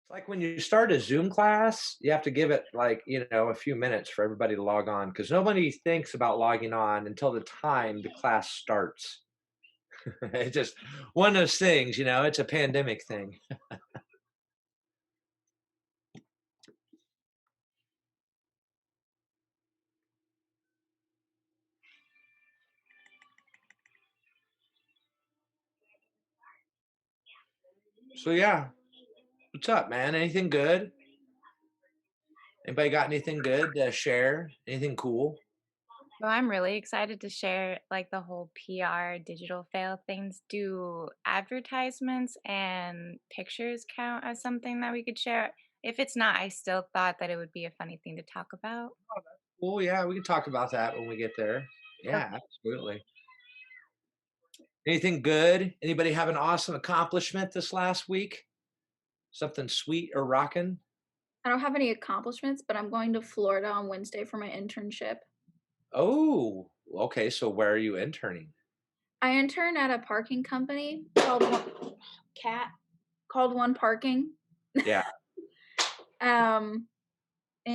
It's like when you start a Zoom class, you have to give it like, a few minutes for everybody to log on because nobody thinks about logging on until the time the class starts. It's just one of those things, it's a pandemic thing. So yeah, what's up, man? Anything good? Anybody got anything good to share? Anything cool? So I'm really excited to share like the whole PR digital fail things. Do advertisements and pictures count as something that we could share? If it's not, I still thought that it would be a funny thing to talk about. Well, yeah, we can talk about that when we get there. Yeah, Okay. absolutely. Anything good? Anybody have an awesome accomplishment this last week? Something sweet or rocking? I don't have any accomplishments, but I'm going to Florida on Wednesday for my internship. Oh, okay. So where are you interning? I intern at a parking company called One Cat called One Parking. Yeah. Um,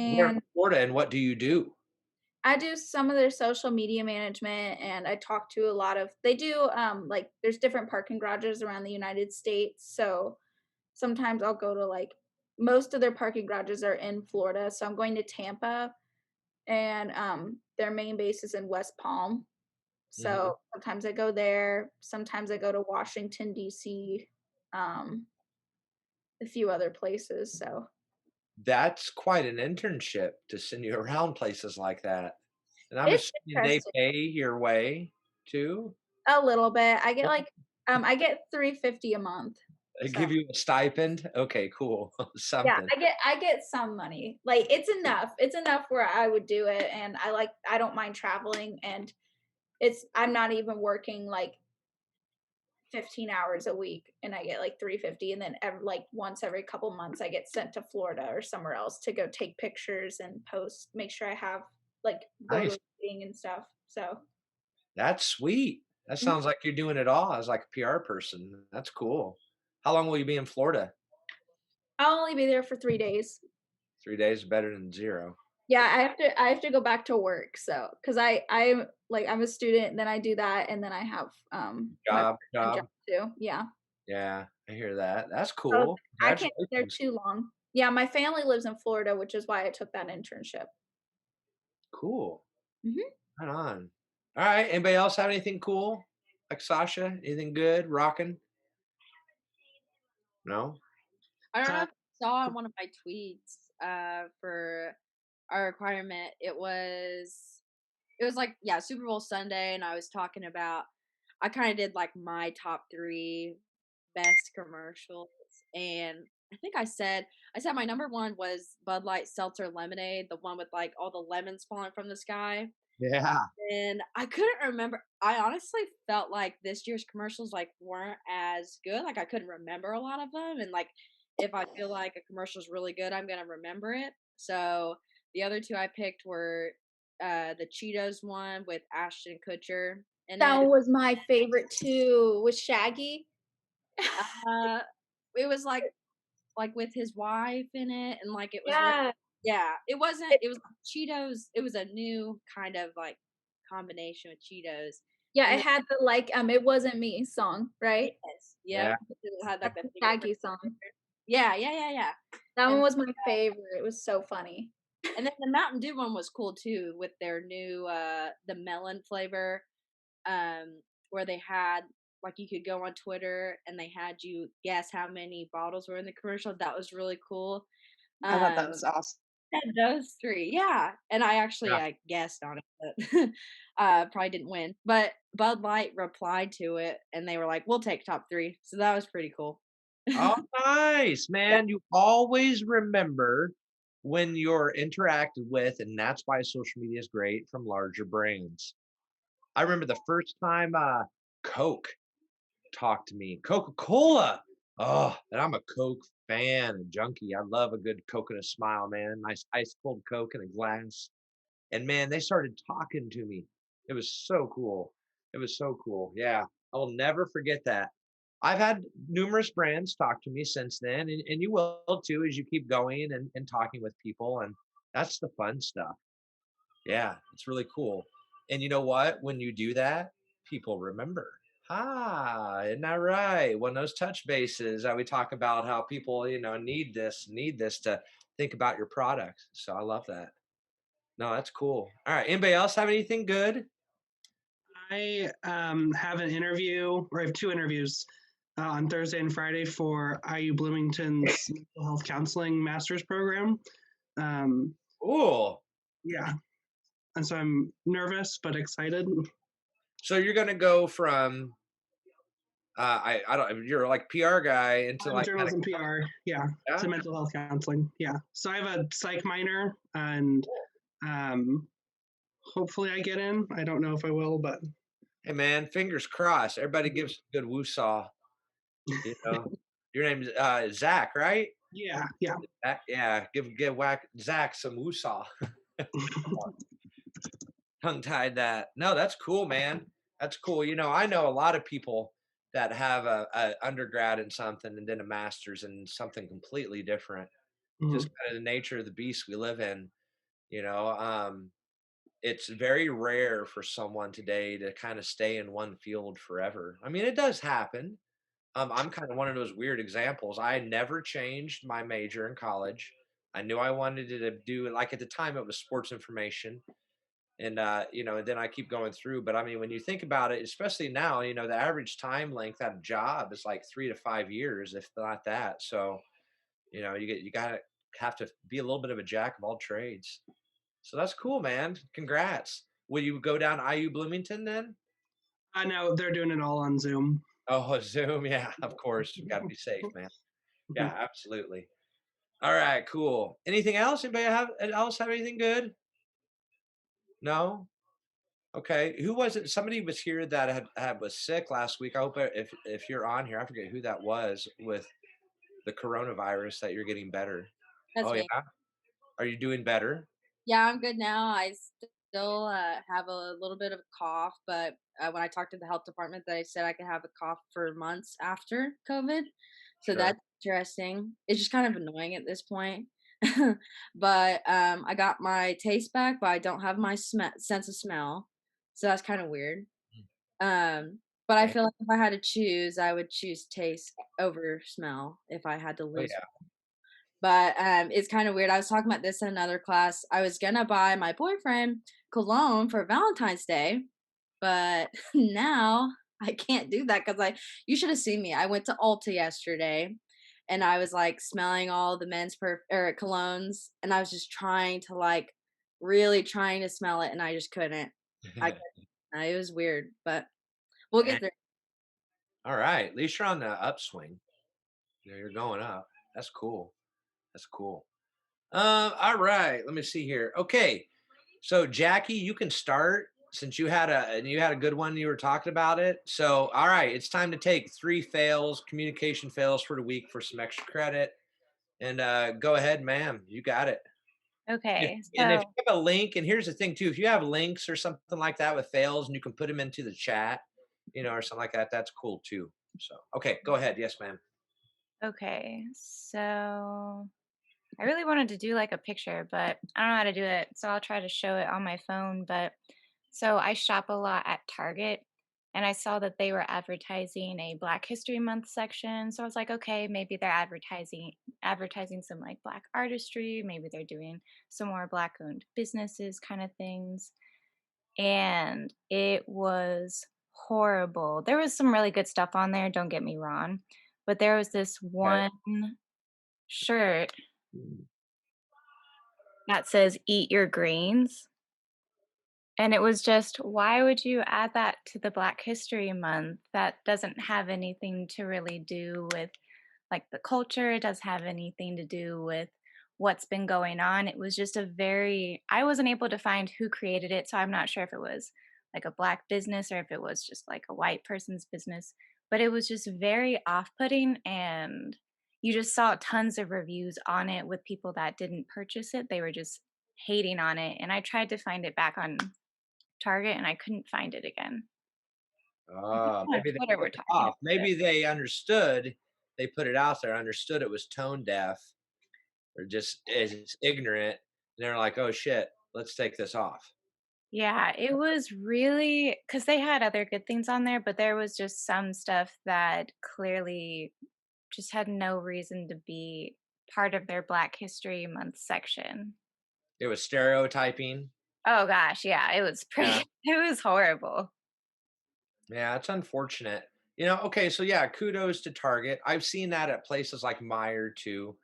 Where in and Florida, and what do you do? I do some of their social media management, and I talk to a lot of they do, like there's different parking garages around the United States, so sometimes I'll go to, like most of their parking garages are in Florida, so I'm going to Tampa, and, their main base is in West Palm. Mhm. So, sometimes I go there, sometimes I go to Washington, DC, um, a few other places, so That's quite an internship to send you around places like that. And I'm it's assuming they interesting pay your way too? a little bit. I get 350 a month, They so give you a stipend? Okay, cool. yeah, Something. I get some money. Like, it's enough where I would do it, and I don't mind traveling, and I'm not even working, like, 15 hours a week, and I get, like, 350, and then once every couple months, I get sent to Florida or somewhere else to go take pictures and post make sure I have go to Nice. a meeting and stuff, so That's sweet. That mhm. sounds like you're doing it all as like a PR person. That's cool. How long will you be in Florida? I'll only be there for 3 days. 3 days better than 0. Yeah, I have to go back to work, so 'cause I'm a student, then I do that, and then I have, my part-time job Job. too, yeah. Yeah, I hear that. That's So, cool. I can't be there Congratulations. too long. Yeah, my family lives in Florida, which is why I took that internship. Cool. Mhm. Right on. Alright, anybody else have anything cool? Like Sasha, anything good, rocking? No? I don't know if you saw in one of my tweets, for our requirement, it was like, yeah, Super Bowl Sunday, and I was talking about I kinda did, like, my top 3 best commercials, and I said my number 1 was Bud Light Seltzer Lemonade, the one with, like, all the lemons falling from the sky, Yeah. and I couldn't remember I honestly felt like this year's commercials, like, weren't as good, like, I couldn't remember a lot of them, and, like, if I feel like a commercial's really good, I'm gonna remember it. So, the other 2 I picked were, the Cheetos one with Ashton Kutcher in That it. one was my favorite too, with Shaggy. Uh, it was, like, with his wife in it, and, like, it was really Yeah. yeah, it wasn't It it was Cheetos it was a new kind of, like, combination with Cheetos, yeah, and it had the, "It Wasn't Me" song, right? yes, yep, Yeah. it had, like, That's the the finger Shaggy song. yeah, yeah, yeah, yeah, That one and was my favorite, it was so funny. then the Mountain Dew one was cool too with their new, the melon flavor, where they had like, you could go on Twitter and they had you guess how many bottles were in the commercial, that was really cool, I thought that um, was awesome. those 3, yeah, and I actually, Yeah. guessed on it, but, probably didn't win, but Bud Light replied to it, and they were like, "We'll take top 3," so that was pretty cool. Oh, nice, Yeah. man. You always remember when you're interacted with, and that's why social media is great from larger brands. I remember the first time, Coke talked to me. Coca-Cola! Oh, and I'm a Coke fan, a junkie. I love a good Coke and a smile, man. Nice ice cold Coke in a glass. And man, they started talking to me. It was so cool. It was so cool. Yeah. I will never forget that. I've had numerous brands talk to me since then, and you will too as you keep going and talking with people, and that's the fun stuff. Yeah, it's really cool. And you know what? When you do that, people remember. Ah, isn't that right? One of those touch bases that we talk about how people, need this to think about your product. So I love that. No, that's cool. All right. Anybody else have anything good? I have an interview, or I have two interviews on Thursday and Friday for IU Bloomington's mental health counseling master's program. Um, Cool. yeah, and so I'm nervous but excited. So you're gonna go from I don't you're like PR guy into I'm like kind of journalism PR, yeah, yeah. to mental health counseling, yeah. So I have a psych minor, and um, hopefully I get in. I don't know if I will, but Hey man, fingers crossed. Everybody gives a good woo-saw, you know. Your name is Zach, right? yeah, yeah. Yeah, give whack Zach some woo-saw. Tongue-tied that. No, that's cool, man. That's cool. I know a lot of people that have a undergrad in something and then a master's in something completely different. Just Mhm. kind of the nature of the beast we live in, you know. It's very rare for someone today to kind of stay in one field forever. I mean, it does happen. I'm kind of one of those weird examples. I never changed my major in college. I knew I wanted to do like at the time it was sports information. And then I keep going through. But I mean, when you think about it, especially now, the average time length at a job is like 3 to 5 years, if not that. So, you gotta have to be a little bit of a jack of all trades. So that's cool, man. Congrats. Will you go down IU Bloomington then? I know they're doing it all on Zoom. Oh, Zoom. Yeah, of course. You gotta be safe, man. Yeah, absolutely. All right, cool. Anything else? Anybody have anything good? No? Okay. Who was it? Somebody was here that was sick last week. I hope if you're on here, I forget who that was with the coronavirus that you're getting better. That's Oh me. yeah. Are you doing better? Yeah, I'm good now. I still have a little bit of a cough, but when I talked to the health department, they said I could have a cough for months after COVID. So Sure. that's interesting. It's just kind of annoying at this point. But I got my taste back, but I don't have my sense of smell. So that's kind of weird. Mm, But I okay. feel like if I had to choose, I would choose taste over smell if I had to Oh lose. yeah. But, it's kinda weird. I was talking about this in another class. I was gonna buy my boyfriend cologne for Valentine's Day, but now I can't do that because you should have seen me. I went to Ulta yesterday, and I was, like, smelling all the men's colognes, and I was just trying to, like, really trying to smell it, and I just couldn't. I couldn't. It was weird, but we'll Dang. get there. All right. At least you're on the upswing. You're going up. That's cool. That's cool. All right. Let me see here. Okay. So Jackie, you can start since you had a good one. You were talking about it. So all right, it's time to take 3 fails, communication fails for the week for some extra credit. And go ahead, ma'am. You got it. Okay, And if so you have a link, and here's the thing too, if you have links or something like that with fails, and you can put them into the chat, or something like that, that's cool too. So okay, go ahead. Yes, ma'am. okay, so I really wanted to do like a picture, but I don't know how to do it. So I'll try to show it on my phone. But so I shop a lot at Target and I saw that they were advertising a Black History Month section. So I was like, okay, maybe they're advertising some like black artistry, maybe they're doing some more black owned businesses kind of things. And it was horrible. There was some really good stuff on there, don't get me wrong. But there was this Okay. one shirt that says "Eat your greens," and it was just, why would you add that to the Black History Month? That doesn't have anything to really do with, like, the culture, it doesn't have anything to do with what's been going on. It was just a very I wasn't able to find who created it, so I'm not sure if it was, like, a black business or if it was just, like, a white person's business, but it was just very off-putting, and you just saw tons of reviews on it with people that didn't purchase it, they were just hating on it, and I tried to find it back on Target, and I couldn't find it again. On Maybe they Twitter took we're it talking off. about it. Maybe they understood, they put it out there, understood it was tone deaf or just is ignorant. And they're like, "Oh shit, let's take this off." Yeah, it was really because they had other good things on there, but there was just some stuff that clearly just had no reason to be part of their Black History Month section. It was stereotyping. Oh gosh, yeah, it was Yeah. pretty it was horrible. Yeah, it's unfortunate. Okay, so yeah, kudos to Target. I've seen that at places like Meijer too.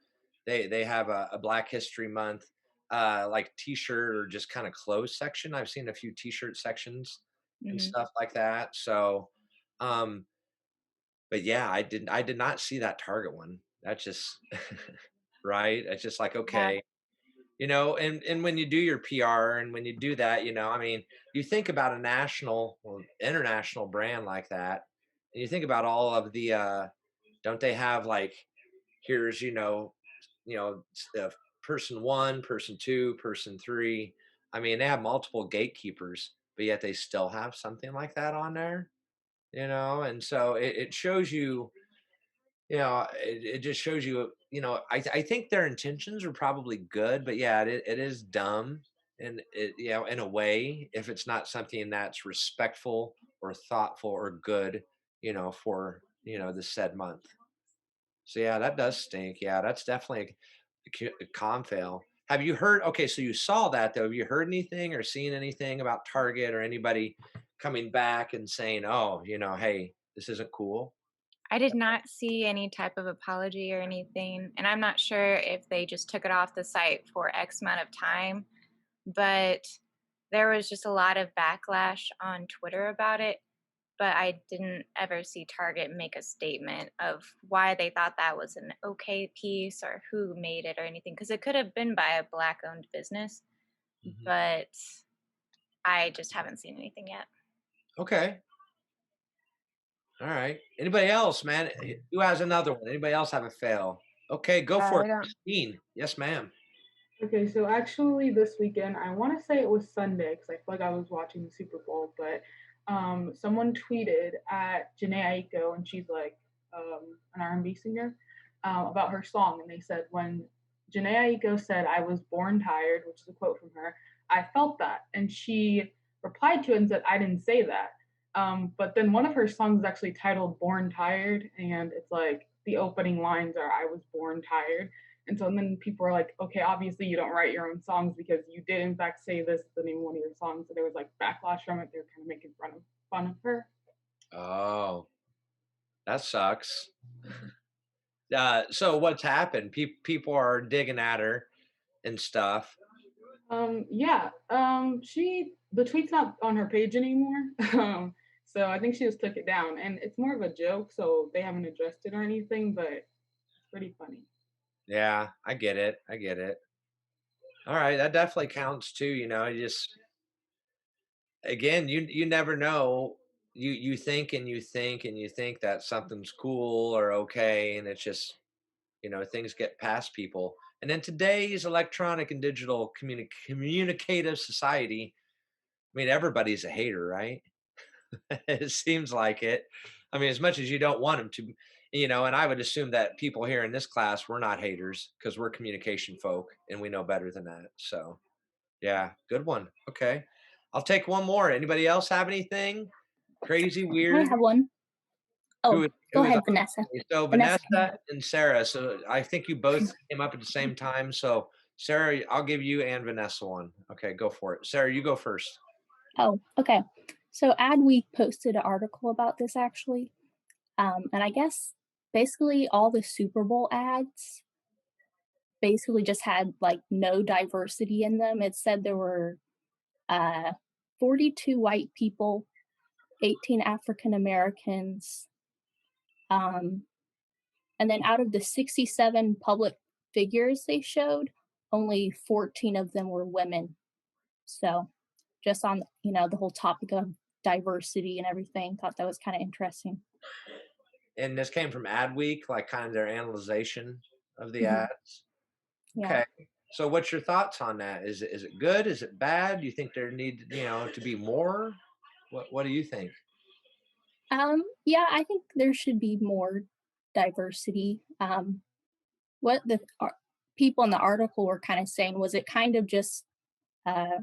They have a Black History Month like t-shirt or just kind of clothes section. I've seen a few t-shirt sections and Mhm. stuff like that. So um but yeah, I did not see that Target one. That's just right. It's just like Yeah. okay, and when you do your PR and when you do that, I mean, you think about a national or international brand like that, and you think about all of the don't they have like here's person one, person two, person three. I mean, they have multiple gatekeepers, but yet they still have something like that on there, and so it shows you, it just shows you, I think their intentions are probably good, but yeah, it is dumb. And in a way, if it's not something that's respectful or thoughtful or good, for, the said month. So yeah, that does stink. Yeah, that's definitely a con fail. Have you heard? Okay, so you saw that though. Have you heard anything or seen anything about Target or anybody coming back and saying, "Oh, hey, this isn't cool"? I did not see any type of apology or anything, and I'm not sure if they just took it off the site for X amount of time, but there was just a lot of backlash on Twitter about it, but I didn't ever see Target make a statement of why they thought that was an okay piece or who made it or anything, because it could have been by a Black-owned business, Mhm. but I just haven't seen anything yet. Okay. All right. Anybody else, man? Who has another one? Anybody else have a fail? Okay, go for it. Right. Christine. Yes, ma'am. Okay, so actually this weekend, I want to say it was Sunday because I feel like I was watching the Super Bowl, but someone tweeted at Janae Aiko, and she's like an R&B singer, about her song, and they said when Janae Aiko said, "I was born tired," which is a quote from her, I felt that, and she replied to it and said, "I didn't say that." But then one of her songs is actually titled "Born Tired," and it's like the opening lines are, "I was born tired." And so then people were like, okay, obviously you don't write your own songs because you did in fact say this is the name of one of your songs. So there was like backlash from it. They were kind of making fun of her. Oh, that sucks. So what's happened? People are digging at her and stuff. Yeah. The tweet's not on her page anymore. So I think she just took it down, and it's more of a joke. So they haven't addressed it or anything, but it's pretty funny. Yeah, I get it. I get it. All right, that definitely counts too. You just again, you never know. You think and you think and you think that something's cool or okay, and it's just things get past people. And in today's electronic and digital communicative society, I mean, everybody's a hater, right? It seems like it. I mean, as much as you don't want them to, and I would assume that people here in this class, we're not haters because we're communication folk and we know better than that. So, yeah, good one. Okay. I'll take one more. Anybody else have anything crazy, I weird? have one. Oh, Who go is on? ahead, Vanessa. So Vanessa can Vanessa and Sarah. So I think you both came up at the same time. So Sarah, I'll give you and Vanessa one. Okay, go for it. Sarah, you go first. Oh, okay. So Adweek posted an article about this actually. And I guess basically all the Super Bowl ads basically just had like no diversity in them. It said there were uh 42 white people, 18 African Americans, um, and then out of the 67 public figures they showed, only 14 of them were women. So just on, the whole topic of diversity and everything, thought that was kind of interesting. And this came from Adweek, like kind of their analyzation of the Hmm. ads. Yeah. Okay. So what's your thoughts on that? Is it good? Is it bad? Do you think there need, to be more? What do you think? Yeah, I think there should be more diversity. What the people in the article were kind of saying was it kind of just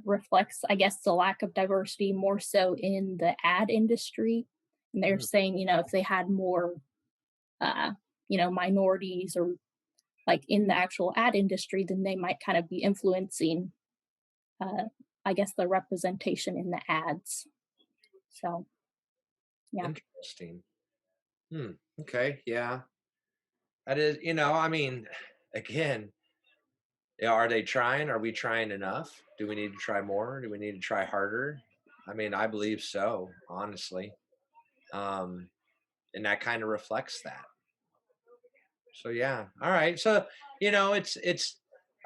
reflects, I guess, the lack of diversity more so in the ad industry. And they're Mm, saying, if they had more, uh, minorities or like in the actual ad industry, then they might kind of be influencing, uh, I guess, the representation in the ads. So, yeah. interesting. Hmm. Okay. Yeah. That is, I mean, again, yeah, are they trying? Are we trying enough? Do we need to try more? Do we need to try harder? I mean, I believe so, honestly. Um, and that kind of reflects that. So yeah. All right. So, it's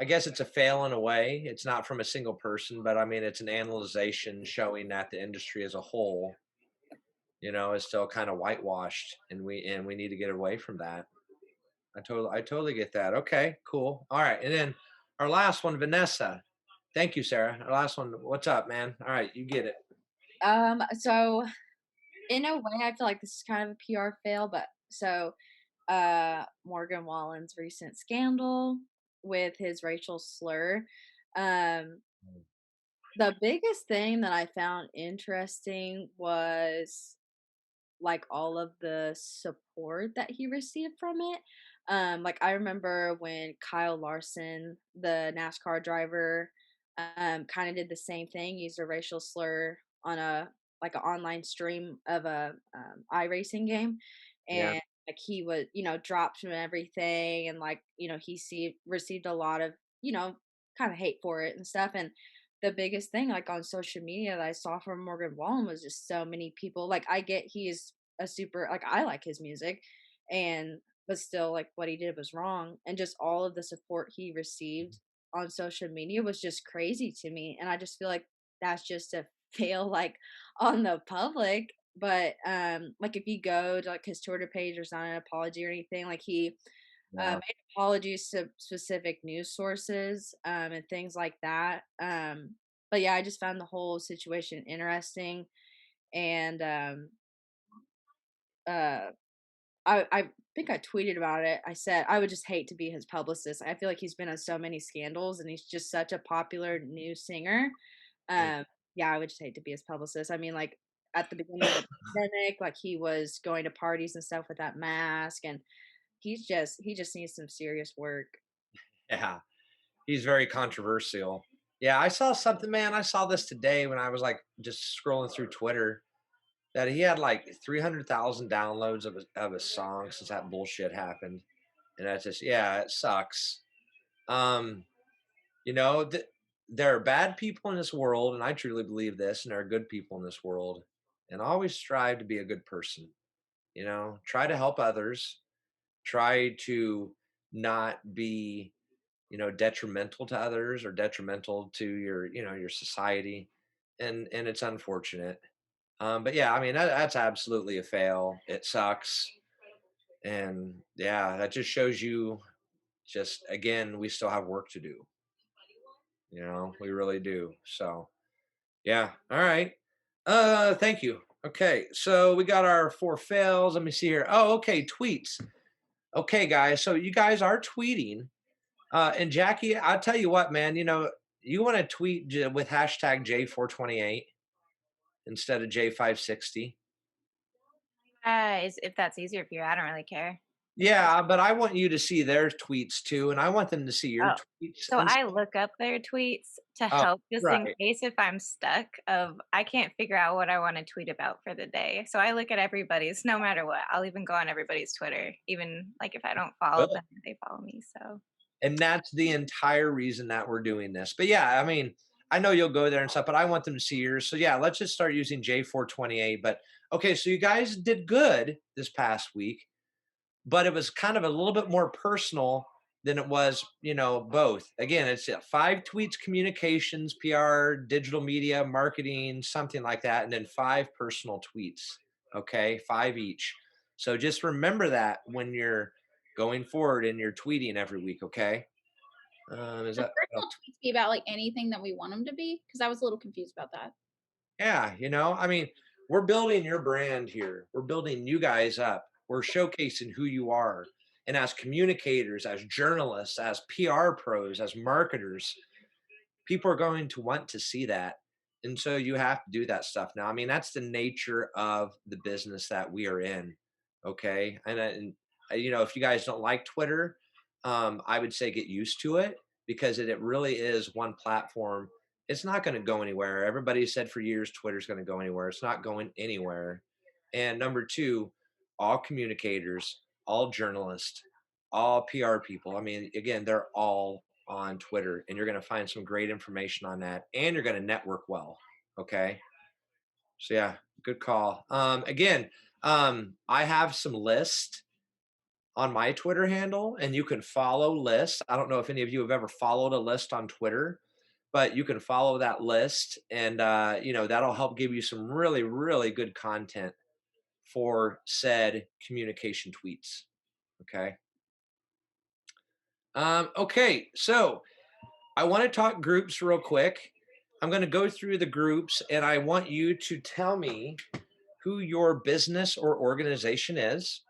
I guess it's a fail in a way. It's not from a single person, but I mean it's an analyzation showing that the industry as a whole, is still kind of whitewashed and we need to get away from that. I totally get that. Okay, cool. All right. And then our last one, Vanessa. Thank you, Sarah. Our last one. What's up, man? All right, you get it. So in a way, I feel like this is kind of a PR fail, but so Morgan Wallen's recent scandal with his racial slur. Um, the biggest thing that I found interesting was like all of the support that he received from it. Like I remember when Kyle Larson, the NASCAR driver, kind of did the same thing, used a racial slur on a like an online stream of a iRacing game, Yeah. and like he was, dropped and everything, and like received a lot of kind of hate for it and stuff, and the biggest thing like on social media that I saw from Morgan Wallen was just so many people. Like I get he's a super like I like his music and but still like what he did was wrong and just all of the support he received on social media was just crazy to me and I just feel like that's just a fail like on the public but like if you go to like his Twitter page there's not an apology or anything like he Yeah. made apologies to specific news sources and things like that but yeah I just found the whole situation interesting and uh I think I tweeted about it. I said I would just hate to be his publicist. I feel like he's been in so many scandals and he's just such a popular new singer. Mm. Um, yeah, I would just hate to be his publicist. I mean, like at the beginning of the pandemic, like he was going to parties and stuff with that mask, and he just needs some serious work. Yeah. He's very controversial. Yeah, I saw something, man. I saw this today when I was like just scrolling through Twitter that he had like 300,000 downloads of his song since that bullshit happened. And that's just, yeah, it sucks. Um, there are bad people in this world, and I truly believe this, and there are good people in this world. And always strive to be a good person. Try to help others, try to not be, detrimental to others or detrimental to your society. And it's unfortunate. But yeah, I mean, that's absolutely a fail. It sucks. And yeah, that just shows you just again, we still have work to do. We really do. So yeah. All right. Thank you. Okay, so we got our four fails. Let me see here. Oh, okay, tweets. Okay, guys. So you guys are tweeting. And Jackie, I'll tell you what, man, you want to tweet with hashtag J428 instead of J560. Is if that's easier for you, I don't really care. Yeah, but I want you to see their tweets too, and I want them to see your Oh, tweets. so And I look up their tweets to oh, help just in right. case if I'm stuck of I can't figure out what I want to tweet about for the day. So I look at everybody's no matter what. I'll even go on everybody's Twitter, even like if I don't follow Good. them, they follow me. So And that's the entire reason that we're doing this. But yeah, I mean, I know you'll go there and stuff, but I want them to see yours. So yeah, let's just start using J428. But okay, so you guys did good this past week, but it was kind of a little bit more personal than it was, both. Again, it's 5 tweets, communications, PR, digital media, marketing, something like that, and then 5 personal tweets. Okay, 5 each. So just remember that when you're going forward and you're tweeting every week. Okay. Is Should that personal tweets be about like anything that we want them to be? Because I was a little confused about that. Yeah, I mean, we're building your brand here. We're building you guys up. We're showcasing who you are. And as communicators, as journalists, as PR pros, as marketers, people are going to want to see that. And so you have to do that stuff now. I mean, that's the nature of the business that we are in. Okay. You know, if you guys don't like Twitter, I would say get used to it because it really is one platform. It's not going to go anywhere. Everybody said for years Twitter's going to go anywhere. It's not going anywhere. And number two, all communicators, all journalists, all PR people. I mean, again, they're all on Twitter, and you're going to find some great information on that, and you're going to network well. Okay. So yeah, good call. Again, I have some lists on my Twitter handle, and you can follow lists. I don't know if any of you have ever followed a list on Twitter, but you can follow that list, and you know that'll help give you some really, really good content for said communication tweets. Okay. Okay, so I want to talk groups real quick. I'm going to go through the groups and I want you to tell me who your business or organization is.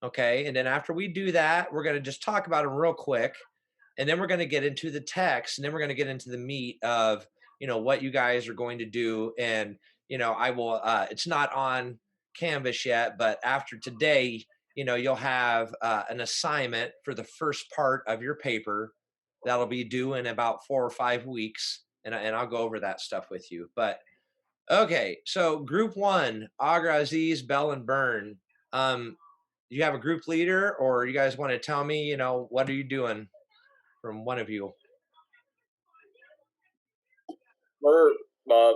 Okay. And then after we do that, we're going to just talk about them real quick. And then we're going to get into the text and then we're going to get into the meat of, you know, what you guys are going to do. And, you know, I will, it's not on Canvas yet, but after today, you know, you'll have an assignment for the first part of your paper that'll be due in about 4 or 5 weeks. And I'll go over that stuff with you. But okay, so group one, Agra, Aziz, Bell, and Byrne. Do you have a group leader or you guys want to tell me, you know, what are you doing from one of you? We're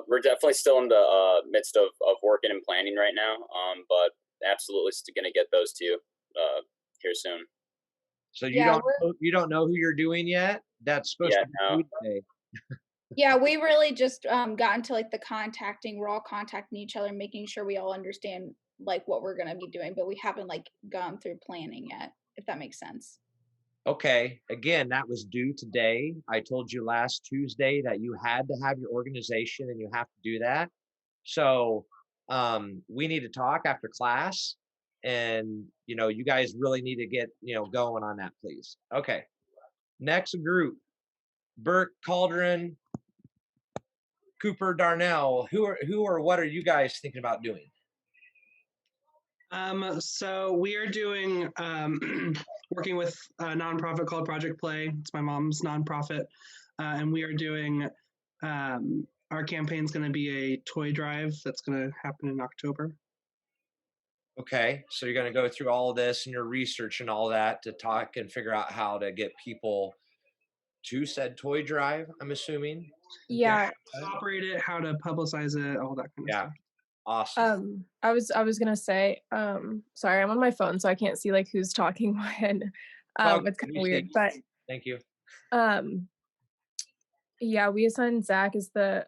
we're definitely still in the midst of working and planning right now. But absolutely going to get those to you here soon. So Yeah, you don't know who you're doing yet? That's supposed Yeah, to be no. Tuesday. yeah, we really just got into like the contacting. We're all contacting each other, making sure we all understand like what we're gonna be doing, but we haven't like gone through planning yet, if that makes sense. Okay, again, that was due today. I told you last Tuesday that you had to have your organization and you have to do that. So we need to talk after class and you know, you guys really need to get, you know, going on that, please. Okay. Next group, Bert Calderon, Cooper Darnell. Who or what are you guys thinking about doing? So we are doing working with a nonprofit called Project Play. It's my mom's nonprofit, and we are doing our campaign's going to be a toy drive that's going to happen in October. Okay, so you're going to go through all of this and your research and all that to talk and figure out how to get people to said toy drive, I'm assuming. Yeah. How to operate it, how to publicize it, all that kind of Yeah. stuff. Awesome. I was gonna say, sorry, I'm on my phone, so I can't see like who's talking when. Well, It's kind you of say- weird, but Thank you. um, yeah, we assigned Zach as the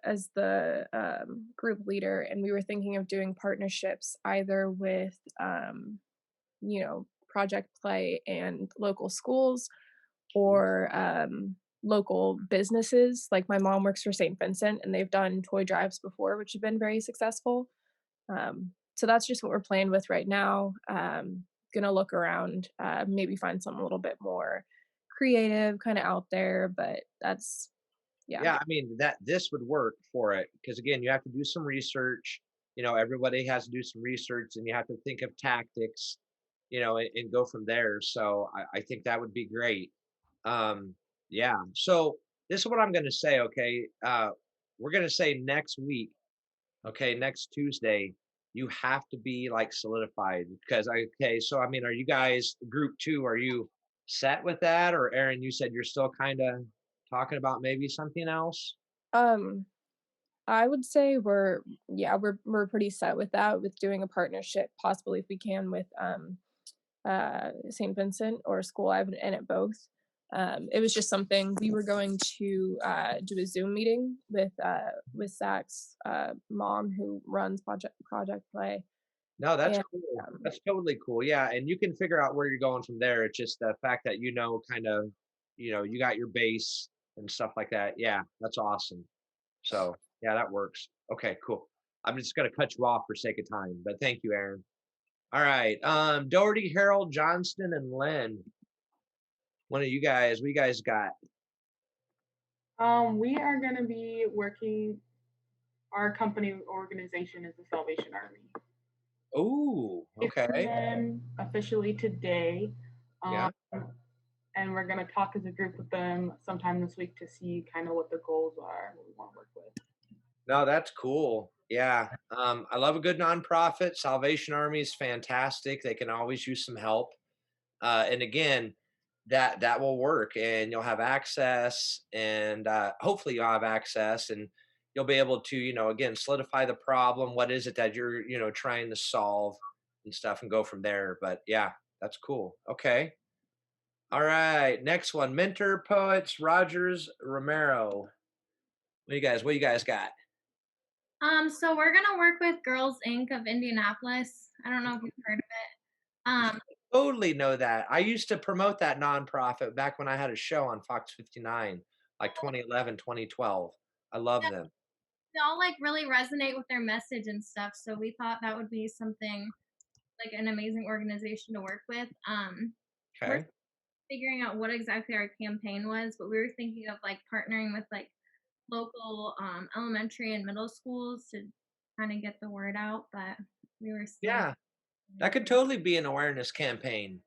group leader, and we were thinking of doing partnerships either with you know, Project Play and local schools, or local businesses. Like my mom works for St. Vincent, and they've done toy drives before, which have been very successful. So that's just what we're playing with right now. Gonna look around, maybe find something a little bit more creative, kind of out there, but that's yeah. Yeah, I mean that this would work for it because again, you have to do some research. You know, everybody has to do some research, and you have to think of tactics. You know, and go from there. So I think that would be great. Yeah. So this is what I'm going to say. Okay, we're going to say next week. Okay, next Tuesday, you have to be like solidified because okay. So I mean, are you guys group two? Are you set with that, or Aaron? You said you're still kind of talking about maybe something else. Um, I would say we're pretty set with that, with doing a partnership, possibly if we can with St. Vincent or a school. I've been in it both. It was just something we were going to do a Zoom meeting with Zach's mom, who runs Project Play. No, that's And cool. That's totally cool. Yeah, and you can figure out where you're going from there. It's just the fact that you know, kind of, you know, you got your base and stuff like that. Yeah, that's awesome. So yeah, that works. Okay, cool. I'm just gonna cut you off for sake of time, but thank you, Aaron. All right. Doherty, Harold, Johnston, and Lynn. One of you guys, what you guys got? We are gonna be working. Our company organization is the Salvation Army. Oh, Gifting okay. them officially today. Um, Yeah. and we're gonna talk as a group with them sometime this week to see kind of what the goals are, what we want to work with. No, that's cool. Yeah. I love a good nonprofit. Salvation Army is fantastic. They can always use some help. And again, that will work, and you'll have access, and hopefully you'll have access, and you'll be able to, again, solidify the problem. What is it that you're, trying to solve and stuff, and go from there. But yeah, that's cool. Okay. All right. Next one, Mentor Poets, Rogers Romero. What you guys got? So we're gonna work with Girls Inc. of Indianapolis. I don't know if you've heard of it. Totally know that. I used to promote that nonprofit back when I had a show on Fox 59, like 2011, 2012. I love them. They all like really resonate with their message and stuff. So we thought that would be something like an amazing organization to work with. We're Okay. figuring out what exactly our campaign was, but we were thinking of like partnering with like local elementary and middle schools to kind of get the word out. But we were still Yeah, that could totally be an awareness campaign,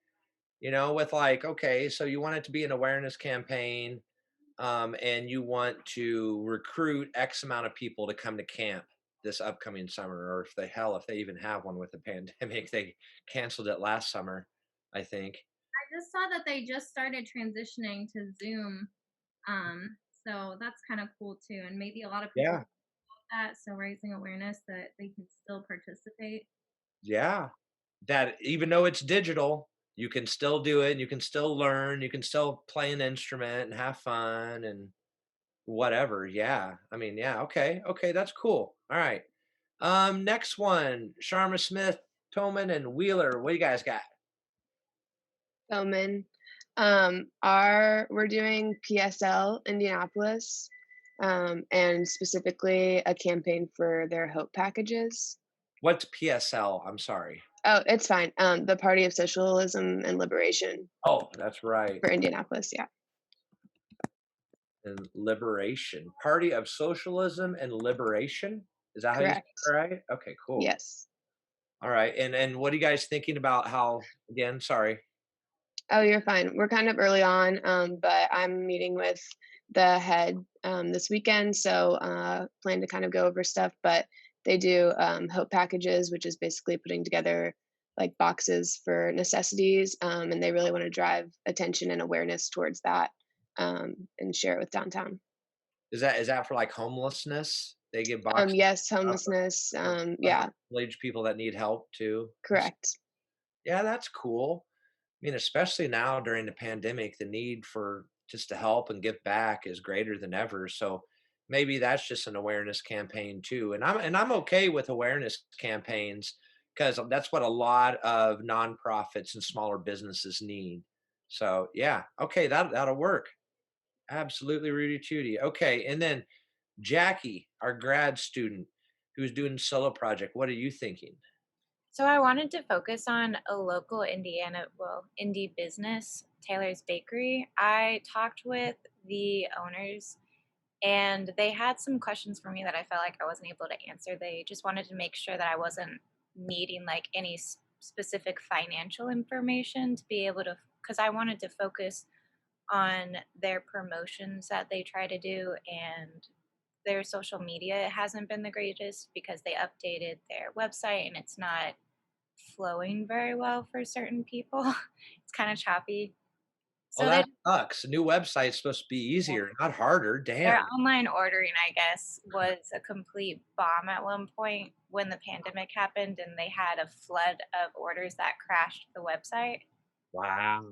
with like, okay, so you want it to be an awareness campaign, and you want to recruit X amount of people to come to camp this upcoming summer, or if they even have one with the pandemic, they canceled it last summer, I think. I just saw that they just started transitioning to Zoom. So that's kind of cool too. And maybe a lot of people Yeah. know that, so raising awareness that they can still participate. Yeah. That even though it's digital, you can still do it, and you can still learn, you can still play an instrument and have fun and whatever. Yeah. I mean, yeah, okay. Okay, that's cool. All right. Next one, Sharma Smith, Toman, and Wheeler. What do you guys got? Bowman. We're doing PSL Indianapolis, and specifically a campaign for their hope packages. What's PSL? I'm sorry. Oh, it's fine. The Party of Socialism and Liberation Oh, that's right. for Indianapolis. Yeah, And Liberation. Party of Socialism and Liberation. Is that how you say correct. it right? Okay, cool. Yes. All right. And what are you guys thinking about how again, sorry. Oh, you're fine. We're kind of early on, but I'm meeting with the head this weekend, so plan to kind of go over stuff. But they do hope packages, which is basically putting together like boxes for necessities, and they really want to drive attention and awareness towards that, and share it with downtown. Is that for like homelessness? They give boxes Yes, of homelessness. of Yeah, village people that need help too. correct. Yeah, that's cool. I mean, especially now during the pandemic, the need for just to help and give back is greater than ever. So maybe that's just an awareness campaign too. And I'm okay with awareness campaigns because that's what a lot of nonprofits and smaller businesses need. So yeah, okay, that'll work. Absolutely, Rudy Tooty. Okay, and then Jackie, our grad student who's doing solo project. What are you thinking? So I wanted to focus on a local indie business, Taylor's Bakery. I talked with the owners and they had some questions for me that I felt like I wasn't able to answer. They just wanted to make sure that I wasn't needing like any specific financial information to be able to, because I wanted to focus on their promotions that they try to do, and their social media hasn't been the greatest because they updated their website and it's not flowing very well for certain people. It's kind of choppy. Oh, So they that sucks. A new website's supposed to be easier, not harder. their Damn. online ordering, I guess, was a complete bomb at one point when the pandemic happened and they had a flood of orders that crashed the website. Wow.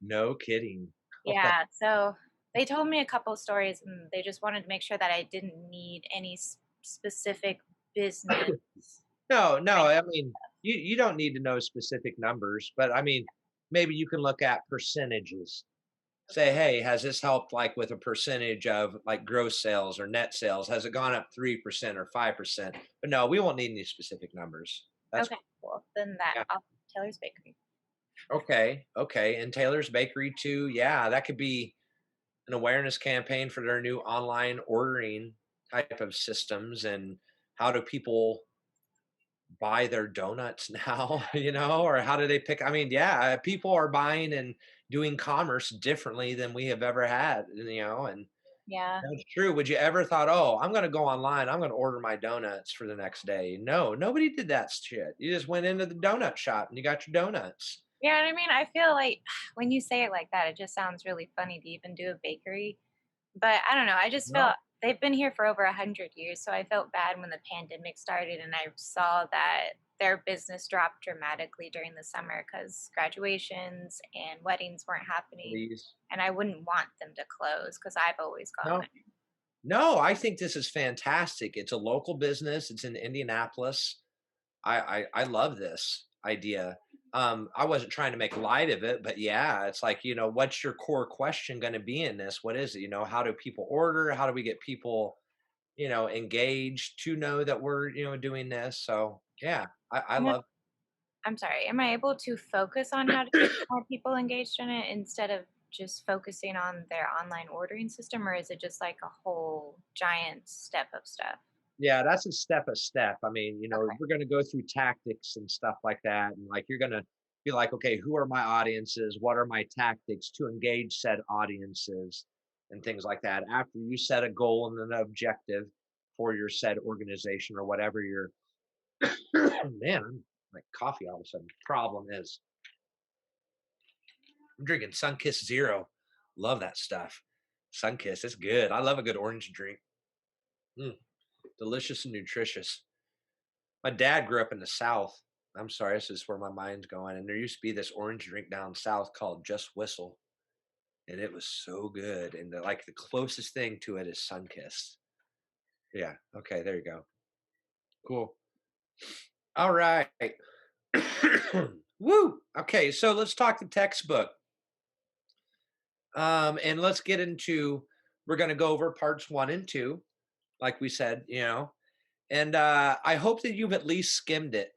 No kidding. Yeah, so they told me a couple stories and they just wanted to make sure that I didn't need any specific business. No, no, I mean, you don't need to know specific numbers, but I mean, maybe you can look at percentages. say, hey, has this helped like with a percentage of like gross sales or net sales? Has it gone up 3% or 5%? But no, we won't need any specific numbers. That's Okay, cool. Then that yeah. I'll Taylor's Bakery. Okay. Okay. And Taylor's Bakery too. Yeah, that could be an awareness campaign for their new online ordering type of systems. And how do people buy their donuts now, or how do they pick? I mean, yeah, people are buying and doing commerce differently than we have ever had, and Yeah. that's true. Would you ever thought, oh, I'm going to go online, I'm going to order my donuts for the next day? No, nobody did that shit. You just went into the donut shop and you got your donuts. Yeah, I mean, I feel like when you say it like that, it just sounds really funny to even do a bakery. But I don't know, I just felt No. they've been here for over 100 years, so I felt bad when the pandemic started and I saw that their business dropped dramatically during the summer because graduations and weddings weren't happening, Please. and I wouldn't want them to close because I've always gone No. there. No, I think this is fantastic. It's a local business. It's in Indianapolis. I love this idea. I wasn't trying to make light of it, but yeah, it's like, what's your core question going to be in this? What is it? How do people order? How do we get people, engaged to know that we're, doing this? So yeah, I Am I love. I'm sorry, am I able to focus on how to get more people engaged in it instead of just focusing on their online ordering system, or is it just like a whole giant step of stuff? Yeah, that's a step. I mean, Okay. we're going to go through tactics and stuff like that. And like, you're going to be like, okay, who are my audiences? What are my tactics to engage said audiences and things like that? After you set a goal and an objective for your said organization or whatever your, man, I'm like coffee all of a sudden. Problem is, I'm drinking Sunkiss Zero. Love that stuff. Sunkiss, it's good. I love a good orange drink. Mm, delicious and nutritious. My dad grew up in the South. I'm sorry, this is where my mind's going. And there used to be this orange drink down south called Just Whistle, and it was so good. And the closest thing to it is Sunkist. Yeah. Okay. There you go. Cool. All right. Woo. Okay. So let's talk the textbook. And let's get into. We're going to go over parts 1 and 2, like we said. And I hope that you've at least skimmed it.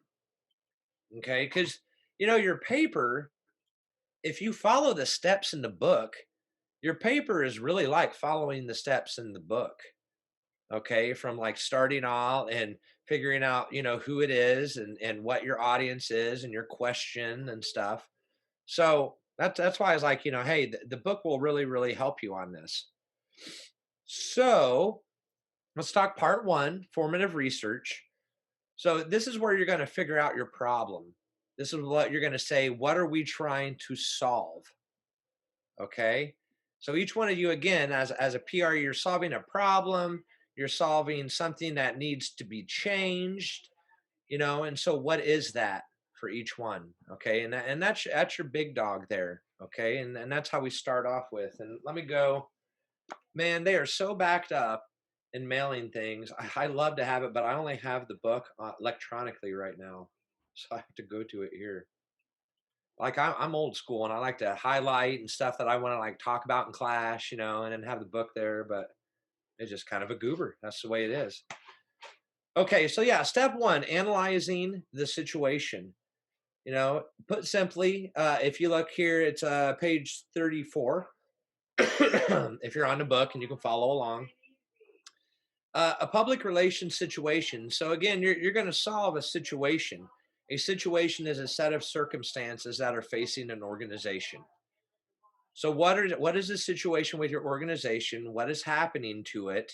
Okay, because your paper, if you follow the steps in the book, your paper is really like following the steps in the book. Okay, from like starting out and figuring out, who it is and what your audience is and your question and stuff. So that's why I was like, hey, the book will really, really help you on this. So let's talk part 1, formative research. So this is where you're going to figure out your problem. This is what you're going to say, what are we trying to solve? Okay. So each one of you, again, as a PR, you're solving a problem, you're solving something that needs to be changed, and so what is that for each one? Okay. And that's your big dog there. Okay. And that's how we start off with. And let me go, man, they are so backed up in mailing things. I love to have it, but I only have the book electronically right now. So I have to go to it here. Like I'm old school and I like to highlight and stuff that I want to like talk about in class, and then have the book there, but it's just kind of a goober. That's the way it is. Okay, so yeah, step 1, analyzing the situation. Put simply, if you look here, it's page 34. If you're on the book and you can follow along. A public relations situation. So again, you're going to solve a situation. A situation is a set of circumstances that are facing an organization. So what is the situation with your organization? What is happening to it?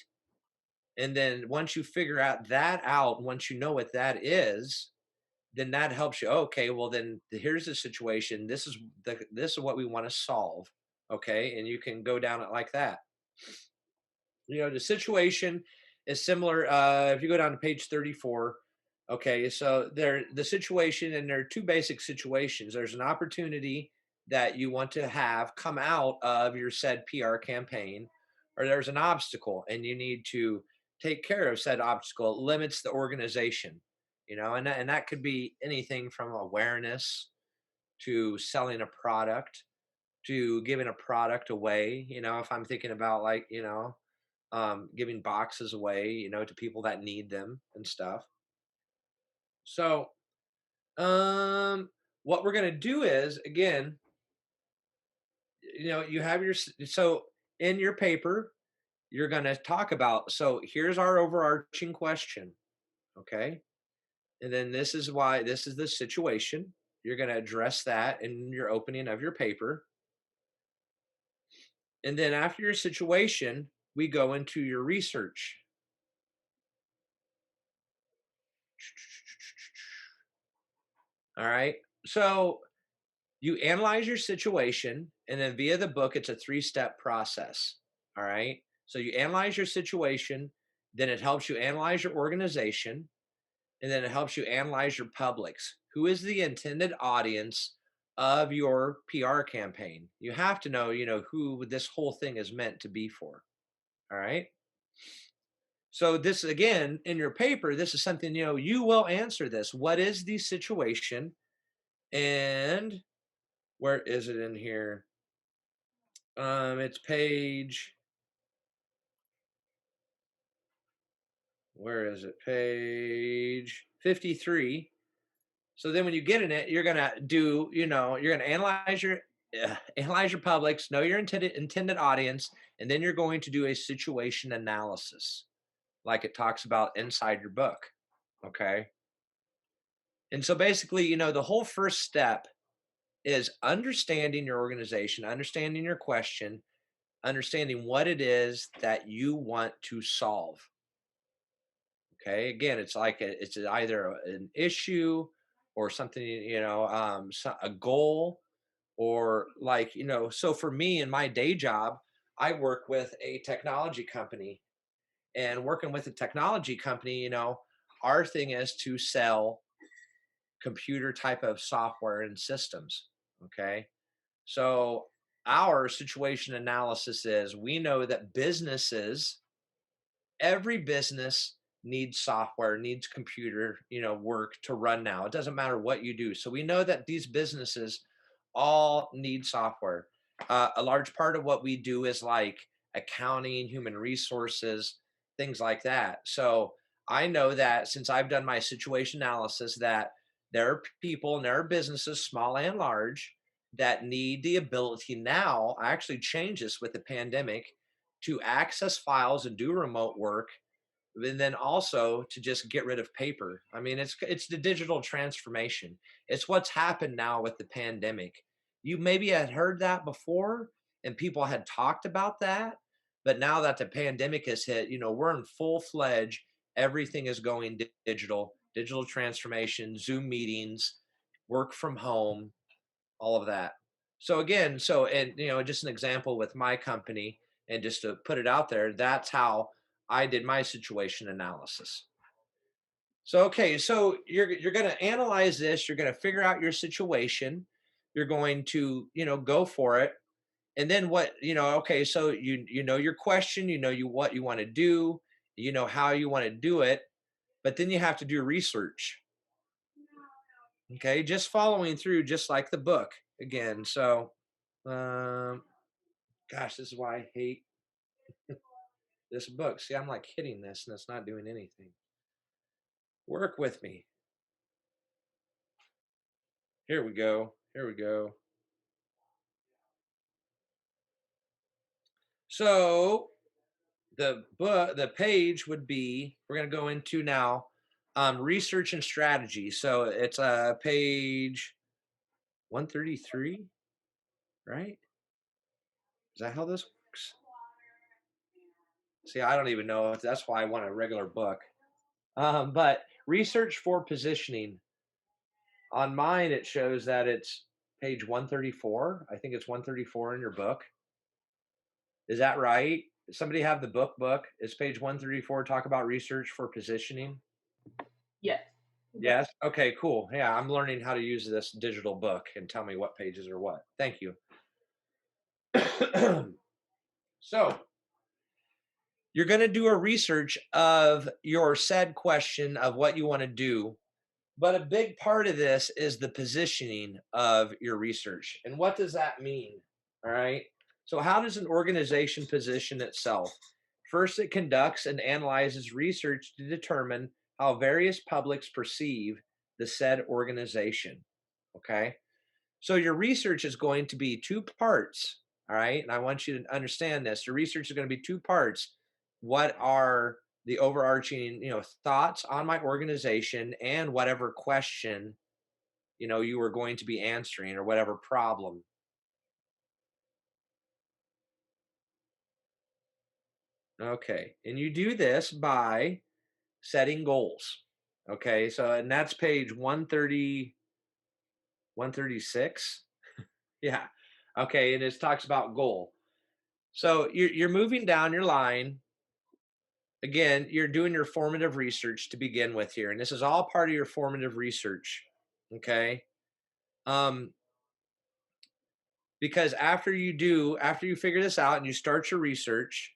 And then once you figure out, once you know what that is, then that helps you. Okay, well then here's the situation. This is what we want to solve. Okay, and you can go down it like that. The situation is similar. If you go down to page 34, okay, so the situation, and there are 2 basic situations. There's an opportunity that you want to have come out of your said PR campaign, or there's an obstacle and you need to take care of said obstacle. It limits the organization, and that could be anything from awareness to selling a product to giving a product away. If I'm thinking about like, giving boxes away, to people that need them and stuff. So, what we're gonna do is again, you have so in your paper, you're gonna talk about. So here's our overarching question, okay? And then this is the situation. You're gonna address that in your opening of your paper. And then after your situation, we go into your research. All right. So you analyze your situation, and then via the book, it's a 3-step process. All right. So you analyze your situation, then it helps you analyze your organization, and then it helps you analyze your publics. Who is the intended audience of your PR campaign? You have to know, who this whole thing is meant to be for. All right. So this again in your paper, this is something you will answer this. What is the situation? And where is it in here? It's page. Where is it? Page 53. So then when you get in it, you're gonna do, you're gonna analyze your publics, know your intended audience, and then you're going to do a situation analysis, like it talks about inside your book. Okay. And so basically, the whole first step is understanding your organization, understanding your question, understanding what it is that you want to solve. Okay. Again, it's like it's either an issue or something, a goal, or like, so for me in my day job, I work with a technology company, and working with a technology company, our thing is to sell computer type of software and systems. Okay. So our situation analysis is we know that every business needs software, needs computer, work to run now. It doesn't matter what you do. So we know that these businesses all need software. A large part of what we do is like accounting, human resources, things like that. So I know that since I've done my situation analysis, that there are people and there are businesses, small and large, that need the ability now. I actually changed this with the pandemic to access files and do remote work, and then also to just get rid of paper. I mean, it's the digital transformation. It's what's happened now with the pandemic. You maybe had heard that before, and people had talked about that, but now that the pandemic has hit, we're in full fledged. Everything is going digital transformation, Zoom meetings, work from home, all of that. So again, and just an example with my company, and just to put it out there, that's how I did my situation analysis. So okay, so you're going to analyze this, you're going to figure out your situation, you're going to, go for it. And then what, okay, so you know your question, what you want to do, how you want to do it, but then you have to do research. Okay, just following through just like the book again. So um gosh, this is why I hate this book. See, I'm like hitting this and it's not doing anything. Work with me. Here we go. Here we go. So the page would be, we're going to go into now research and strategy. So it's page 133, right? Is that how this works? See, I don't even know if that's why I want a regular book. But research for positioning. On mine, it shows that it's page 134. I think it's 134 in your book. Is that right? Does somebody have the book? Is page 134 talk about research for positioning? Yes. Yes. Okay, cool. Yeah, I'm learning how to use this digital book and tell me what pages are what. Thank you. So you're going to do a research of your said question of what you want to do. But a big part of this is the positioning of your research. And what does that mean? All right. So, how does an organization position itself? First, it conducts and analyzes research to determine how various publics perceive the said organization. Okay. So, your research is going to be two parts. All right. And I want you to understand this. Your research is going to be two parts. What are the overarching, thoughts on my organization and whatever question, you are going to be answering or whatever problem. Okay. And you do this by setting goals. Okay. So, and that's page 130, 136. Yeah. Okay. And it talks about goal. So you're moving down your line. Again, you're doing your formative research to begin with here. And this is all part of your formative research. Okay. Um, because after you figure this out and you start your research,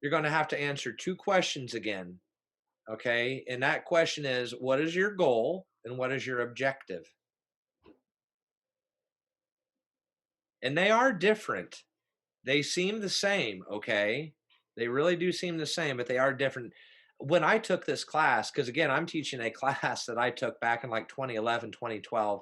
you're going to have to answer two questions again. Okay. And that question is, what is your goal and what is your objective? And they are different. They seem the same, okay? They really do seem the same, but they are different. When I took this class, because again, I'm teaching a class that I took back in like 2011, 2012.